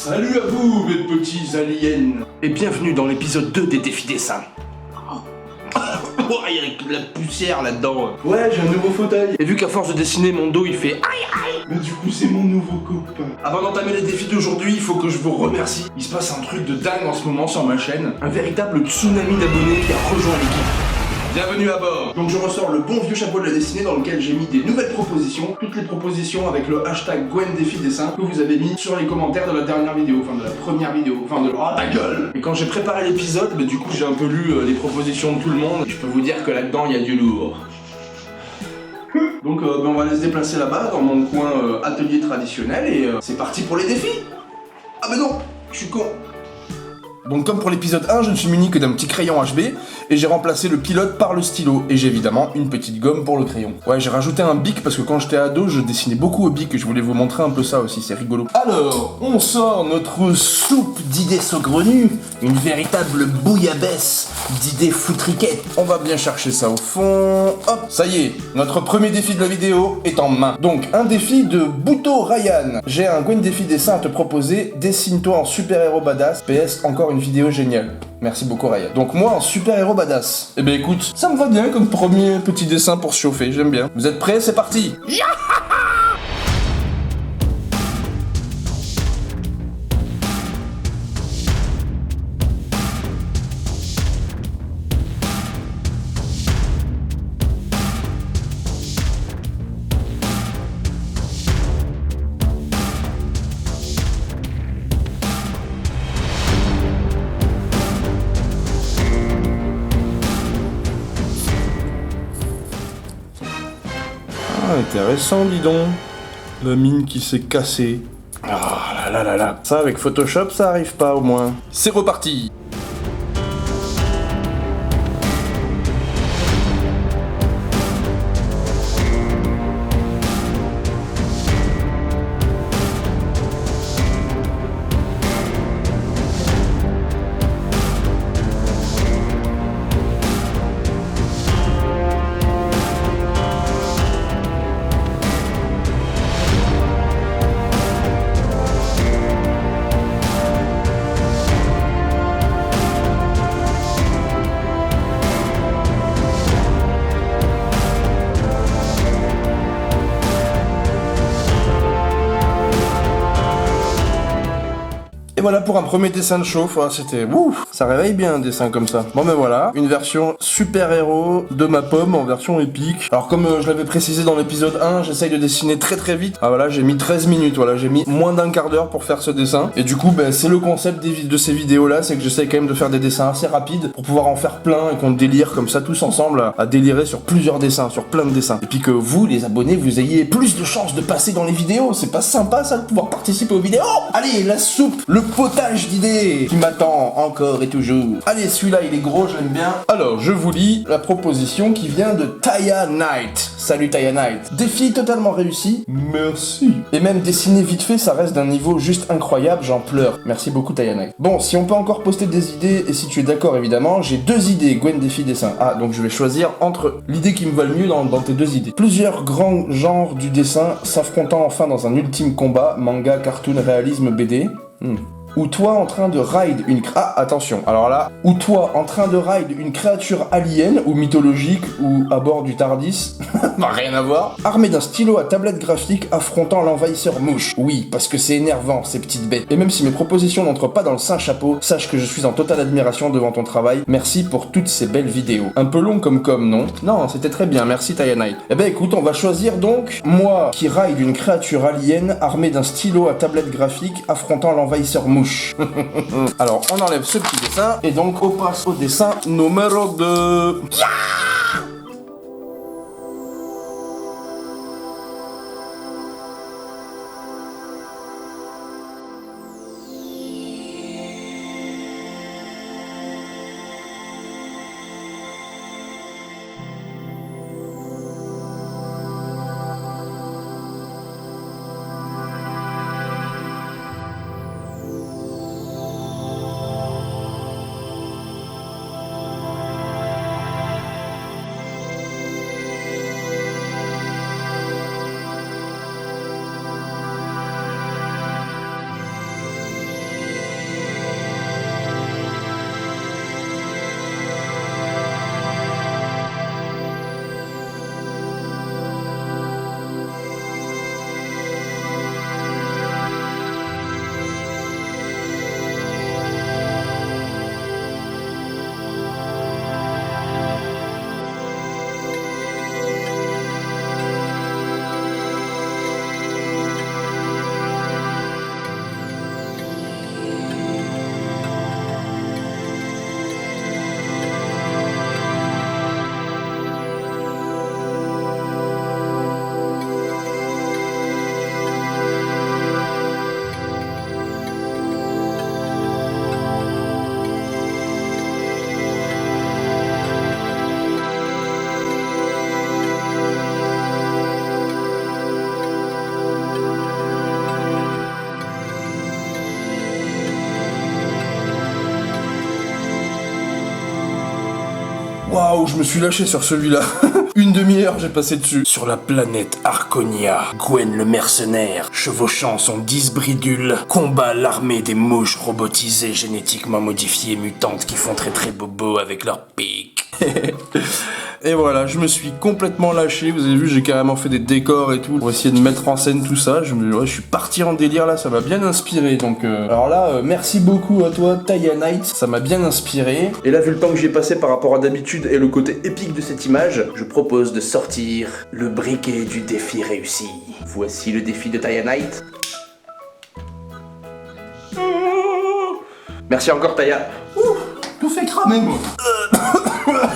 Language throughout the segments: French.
Salut à vous, mes petits aliens. Et bienvenue dans l'épisode 2 des défis dessins. Oh, il y a de la poussière là-dedans. Ouais, j'ai un nouveau fauteuil. Et vu qu'à force de dessiner, mon dos il fait aïe aïe. Mais du coup, c'est mon nouveau copain. Avant d'entamer les défis d'aujourd'hui, il faut que je vous remercie. Il se passe un truc de dingue en ce moment sur ma chaîne. Un véritable tsunami d'abonnés qui a rejoint l'équipe. Bienvenue à bord. Donc je ressors le bon vieux chapeau de la dessinée dans lequel j'ai mis des nouvelles propositions. Toutes les propositions avec le hashtag GwenDéfiDessin que vous avez mis sur les commentaires de la dernière vidéo. Enfin de la première vidéo. Enfin de... Oh ta gueule. Et quand j'ai préparé l'épisode, bah, du coup j'ai un peu lu les propositions de tout le monde. Et je peux vous dire que là-dedans il y a du lourd. Donc on va aller se déplacer là-bas dans mon coin atelier traditionnel et c'est parti pour les défis. Ah mais non, je suis con. Donc comme pour l'épisode 1, je ne suis muni que d'un petit crayon HB, et j'ai remplacé le pilote par le stylo, et j'ai évidemment une petite gomme pour le crayon. Ouais, j'ai rajouté un bic parce que quand j'étais ado, je dessinais beaucoup au bic, et je voulais vous montrer un peu ça aussi, c'est rigolo. Alors, on sort notre soupe d'idées saugrenues, une véritable bouillabaisse d'idées foutriquettes. On va bien chercher ça au fond. Hop, ça y est, notre premier défi de la vidéo est en main. Donc, un défi de Bouto Ryan. J'ai un GwenDéfiDessin à te proposer, dessine-toi en super-héros badass, PS encore une vidéo géniale. Merci beaucoup Ryan. Donc moi en super-héros badass. Eh ben écoute, ça me va bien comme premier petit dessin pour se chauffer, j'aime bien. Vous êtes prêts? C'est parti. Ah, intéressant, dis donc. La mine qui s'est cassée. Ah là là là là. Ça, avec Photoshop, ça arrive pas au moins. C'est reparti. Et voilà pour un premier dessin de chauffe, c'était ouf, ça réveille bien un dessin comme ça. Bon ben voilà, une version super-héros de ma pomme en version épique. Alors comme je l'avais précisé dans l'épisode 1, j'essaye de dessiner très très vite. Ah voilà, j'ai mis 13 minutes, voilà, j'ai mis moins d'un quart d'heure pour faire ce dessin. Et du coup, ben, c'est le concept de ces vidéos là, c'est que j'essaye quand même de faire des dessins assez rapides pour pouvoir en faire plein et qu'on délire comme ça tous ensemble à délirer sur plusieurs dessins, sur plein de dessins. Et puis que vous, les abonnés, vous ayez plus de chances de passer dans les vidéos. C'est pas sympa ça de pouvoir participer aux vidéos? Allez, la soupe, le potage d'idées qui m'attend encore et toujours. Allez, celui-là, il est gros, je l'aime bien. Alors, je vous lis la proposition qui vient de Taya Knight. Salut Taya Knight. Défi totalement réussi. Merci. Et même dessiner vite fait, ça reste d'un niveau juste incroyable, j'en pleure. Merci beaucoup Taya Knight. Bon, si on peut encore poster des idées, et si tu es d'accord évidemment, j'ai deux idées, GwenDéfiDessin. Ah, donc je vais choisir entre l'idée qui me va le mieux dans tes deux idées. Plusieurs grands genres du dessin s'affrontant enfin dans un ultime combat, manga, cartoon, réalisme, BD. Ou toi en train de ride une... Ah, attention, alors là, ou toi en train de ride une créature alien, ou mythologique, ou à bord du Tardis, bah rien à voir, armé d'un stylo à tablette graphique affrontant l'envahisseur mouche. Oui, parce que c'est énervant, ces petites bêtes. Et même si mes propositions n'entrent pas dans le saint chapeau, sache que je suis en totale admiration devant ton travail. Merci pour toutes ces belles vidéos. Un peu long comme non? Non, c'était très bien, merci Taya Knight. Eh ben écoute, on va choisir donc, moi qui ride une créature alien, armé d'un stylo à tablette graphique affrontant l'envahisseur mouche. Alors, on enlève ce petit dessin, et donc on passe au dessin numéro 2. je me suis lâché sur celui-là. Une demi-heure, j'ai passé dessus. Sur la planète Arconia, Gwen le mercenaire, chevauchant son disbridule, combat l'armée des mouches robotisées génétiquement modifiées mutantes qui font très très bobo avec leurs pics. Et voilà, je me suis complètement lâché. Vous avez vu, j'ai carrément fait des décors et tout pour essayer de mettre en scène tout ça. Je suis parti en délire là, ça m'a bien inspiré. Donc, alors là, merci beaucoup à toi, Taya Knight. Ça m'a bien inspiré. Et là, vu le temps que j'ai passé par rapport à d'habitude et le côté épique de cette image, je propose de sortir le briquet du défi réussi. Voici le défi de Taya Knight. Merci encore, Taya. Ouh, tout fait cramer, moi.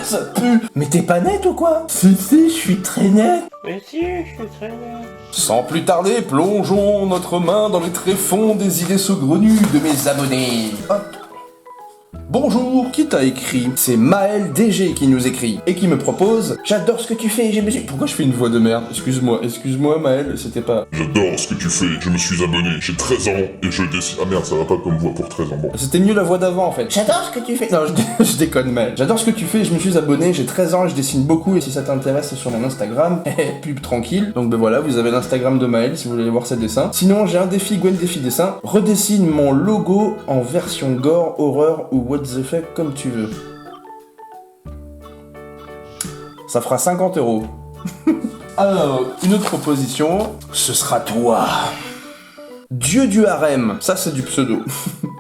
Ça pue. Mais t'es pas nette ou quoi? Si, je suis très nette. Mais si, je suis très bien. Sans plus tarder, plongeons notre main dans les tréfonds des idées saugrenues de mes abonnés. Hop. Bonjour, qui t'a écrit? C'est Maël DG qui nous écrit et qui me propose « J'adore ce que tu fais, j'ai besoin... » Pourquoi je fais une voix de merde? Excuse-moi Maël, c'était pas... J'adore ce que tu fais, je me suis abonné, j'ai 13 ans et je décide... Ah merde, ça va pas comme voix pour 13 ans, bon. C'était mieux la voix d'avant en fait. J'adore ce que tu fais. Non, je déconne Maël. J'adore ce que tu fais, je me suis abonné, j'ai 13 ans, je dessine beaucoup et si ça t'intéresse c'est sur mon Instagram. Pub tranquille. Donc ben voilà, vous avez l'Instagram de Maël si vous voulez aller voir ses dessins. Sinon j'ai un défi, Gwen défi dessin. Redessine mon logo en version gore, horreur ou what the fuck comme tu veux. Ça fera 50 €. Alors, une autre proposition, ce sera toi. Dieu du harem, ça c'est du pseudo.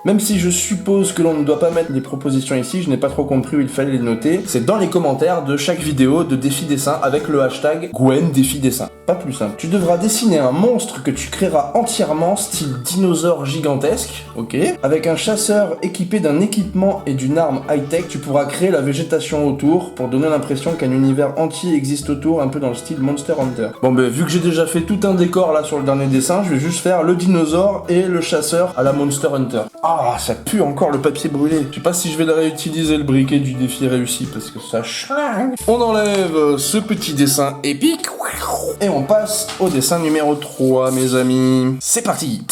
Même si je suppose que l'on ne doit pas mettre les propositions ici, je n'ai pas trop compris où il fallait les noter. C'est dans les commentaires de chaque vidéo de défi dessin avec le hashtag Gwen défi dessin. Pas plus simple. Tu devras dessiner un monstre que tu créeras entièrement style dinosaure gigantesque, ok. Avec un chasseur équipé d'un équipement et d'une arme high-tech, tu pourras créer la végétation autour pour donner l'impression qu'un univers entier existe autour, un peu dans le style Monster Hunter. Bon ben vu que j'ai déjà fait tout un décor là sur le dernier dessin, je vais juste faire le dinosaure et le chasseur à la Monster Hunter. Ah, ça pue encore le papier brûlé. Je sais pas si je vais le réutiliser le briquet du défi réussi parce que ça chlingue. On enlève ce petit dessin épique et on passe au dessin numéro 3, mes amis. C'est parti.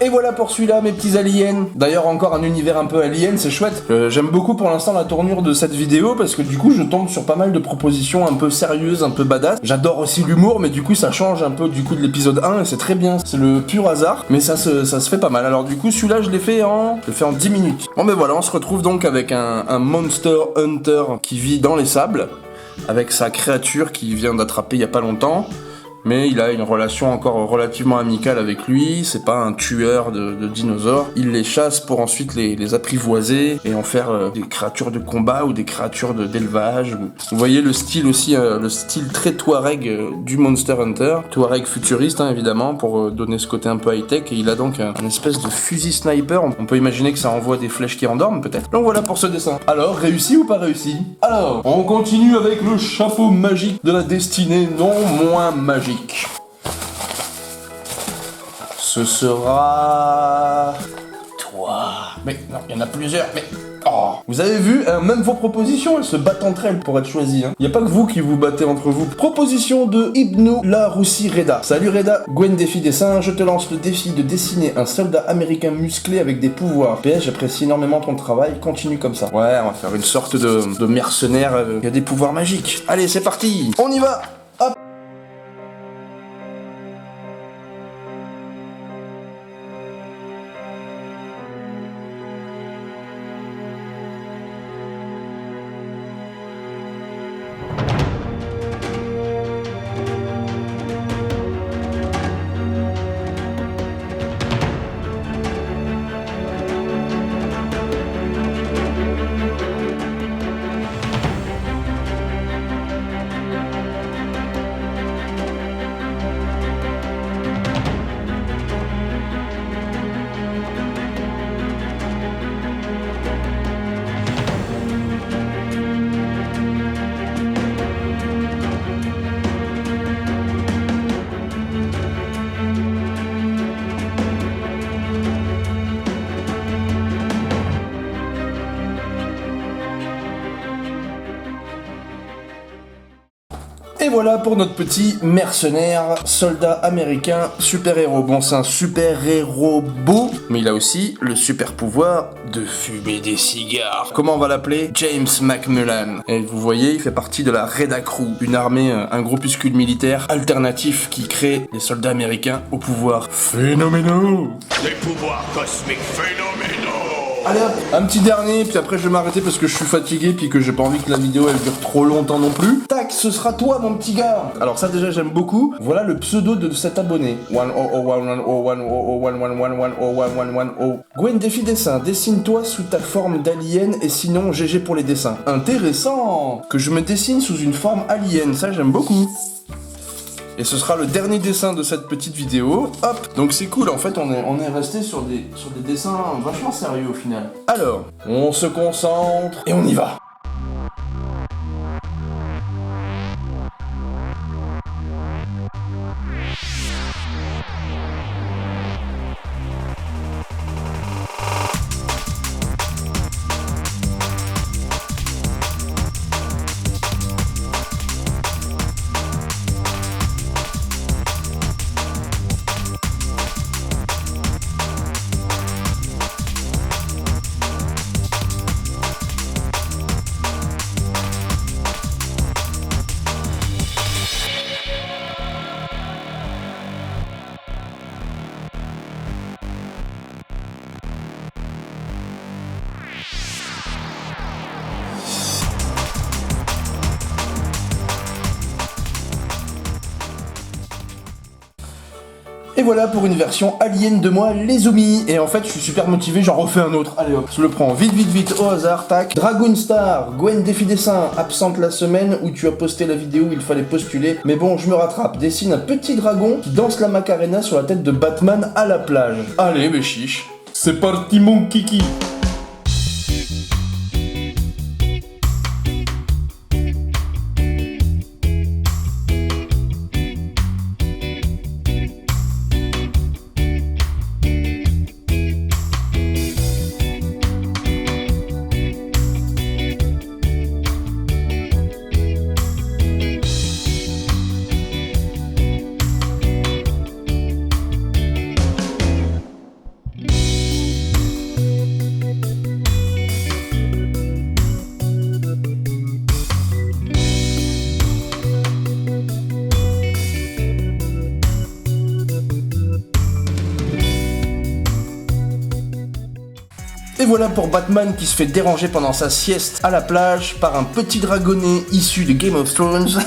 Et voilà pour celui-là, mes petits aliens. D'ailleurs, encore un univers un peu alien, c'est chouette. J'aime beaucoup pour l'instant la tournure de cette vidéo parce que du coup, je tombe sur pas mal de propositions un peu sérieuses, un peu badass. J'adore aussi l'humour, mais du coup, ça change un peu du coup de l'épisode 1 et c'est très bien. C'est le pur hasard, mais ça se fait pas mal. Alors du coup, celui-là, je l'ai fait en 10 minutes. Bon, ben voilà, on se retrouve donc avec un Monster Hunter qui vit dans les sables, avec sa créature qui vient d'attraper il y a pas longtemps. Mais il a une relation encore relativement amicale avec lui, c'est pas un tueur de dinosaures. Il les chasse pour ensuite les apprivoiser et en faire des créatures de combat ou des créatures d'élevage. Vous voyez le style aussi, le style très Touareg du Monster Hunter. Touareg futuriste hein, évidemment pour donner ce côté un peu high-tech. Et il a donc un espèce de fusil sniper. On peut imaginer que ça envoie des flèches qui endorment peut-être. Donc voilà pour ce dessin. Alors, réussi ou pas réussi? Alors, on continue avec le chapeau magique de la destinée non moins magique. Ce sera... toi. Mais non, il y en a plusieurs, mais... Oh. Vous avez vu, hein, même vos propositions, elles se battent entre elles pour être choisies. Il n'y a pas que vous qui vous battez entre vous. Proposition de Ibnou La Roussi Reda. Salut Reda, Gwen défi dessin, je te lance le défi de dessiner un soldat américain musclé avec des pouvoirs. PS, j'apprécie énormément ton travail, continue comme ça. Ouais, on va faire une sorte de mercenaire qui a des pouvoirs magiques. Allez, c'est parti, on y va. Hop. Et voilà pour notre petit mercenaire, soldat américain, super-héros. Bon, c'est un super-héros beau, mais il a aussi le super-pouvoir de fumer des cigares. Comment on va l'appeler? James McMullen. Et vous voyez, il fait partie de la Red Crew, une armée, un groupuscule militaire alternatif qui crée des soldats américains au pouvoir phénoménaux. Des pouvoirs cosmiques phénoménaux. Allez hop, un petit dernier, puis après je vais m'arrêter parce que je suis fatigué, puis que j'ai pas envie que la vidéo elle dure trop longtemps non plus. Tac, ce sera toi mon petit gars. Alors ça déjà j'aime beaucoup. Voilà le pseudo de cet abonné. Gwen défi dessin, dessine-toi sous ta forme d'alien et sinon GG pour les dessins. Intéressant. Que je me dessine sous une forme alien, ça j'aime beaucoup. Et ce sera le dernier dessin de cette petite vidéo. Hop. Donc c'est cool, en fait on est resté sur des dessins vachement sérieux au final. Alors, on se concentre et on y va. Et voilà pour une version alien de moi, les zoomies. Et en fait, je suis super motivé, j'en refais un autre. Allez hop, je le prends vite, au hasard, tac. Dragoon Star, Gwen défi dessin, absente la semaine où tu as posté la vidéo où il fallait postuler. Mais bon, je me rattrape. Dessine un petit dragon qui danse la Macarena sur la tête de Batman à la plage. Allez, mais chiche. C'est parti, mon kiki. Et voilà pour Batman qui se fait déranger pendant sa sieste à la plage par un petit dragonnet issu de Game of Thrones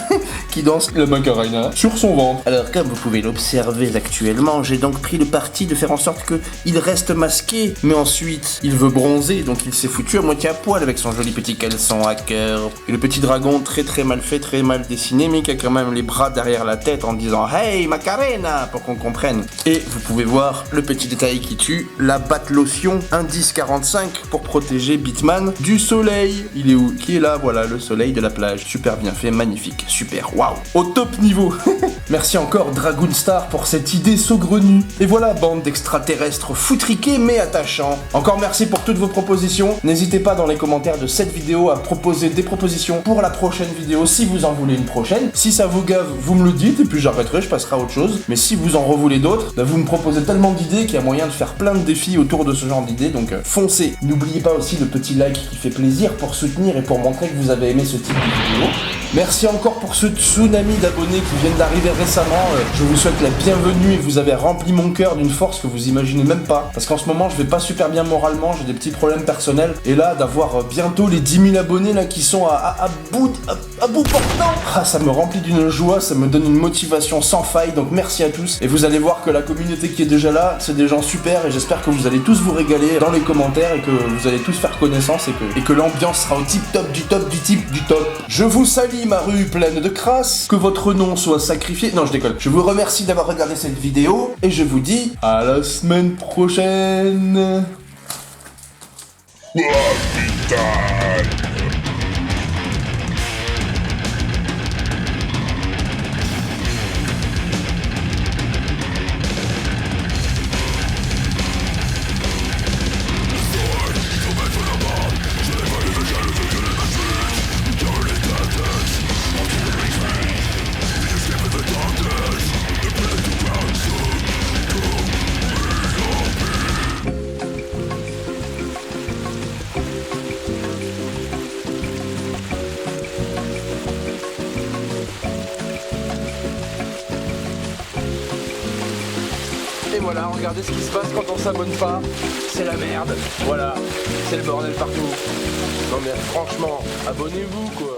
qui danse la Macarena sur son ventre. Alors comme vous pouvez l'observer actuellement, j'ai donc pris le parti de faire en sorte qu'il reste masqué, mais ensuite il veut bronzer, donc il s'est foutu à moitié à poil avec son joli petit caleçon à cœur. Et le petit dragon très mal fait, très mal dessiné, mais qui a quand même les bras derrière la tête en disant « Hey Macarena !» pour qu'on comprenne. Et vous pouvez voir le petit détail qui tue, la batte lotion indice 45 pour protéger Batman du soleil. Il est où? Qui est là? Voilà, le soleil de la plage. Super bien fait, magnifique, super, waouh, au top niveau. Merci encore Dragoon Star pour cette idée saugrenue. Et voilà, bande d'extraterrestres foutriqués mais attachants. Encore merci pour toutes vos propositions. N'hésitez pas dans les commentaires de cette vidéo à proposer des propositions pour la prochaine vidéo si vous en voulez une prochaine. Si ça vous gave, vous me le dites et puis j'arrêterai, je passerai à autre chose. Mais si vous en revoulez d'autres, bah vous me proposez tellement d'idées qu'il y a moyen de faire plein de défis autour de ce genre d'idées, donc foncez. N'oubliez pas aussi le petit like qui fait plaisir pour soutenir et pour montrer que vous avez aimé ce type de vidéo. Merci encore pour ce tsunami d'abonnés qui viennent d'arriver récemment. Je vous souhaite la bienvenue et vous avez rempli mon cœur d'une force que vous imaginez même pas. Parce qu'en ce moment, je vais pas super bien moralement, j'ai des petits problèmes personnels. Et là, d'avoir bientôt les 10 000 abonnés là qui sont à bout portant, ça me remplit d'une joie, ça me donne une motivation sans faille. Donc merci à tous. Et vous allez voir que la communauté qui est déjà là, c'est des gens super. Et j'espère que vous allez tous vous régaler dans les commentaires et que vous allez tous faire connaissance et que l'ambiance sera au tip top du top du tip du top. Je vous salue ma rue pleine de crasse, que votre nom soit sacrifié. Non, je déconne. Je vous remercie d'avoir regardé cette vidéo et je vous dis à la semaine prochaine. Putain. regardez ce qui se passe quand on s'abonne pas. C'est la merde. Voilà, c'est le bordel partout. Non mais franchement, abonnez-vous quoi.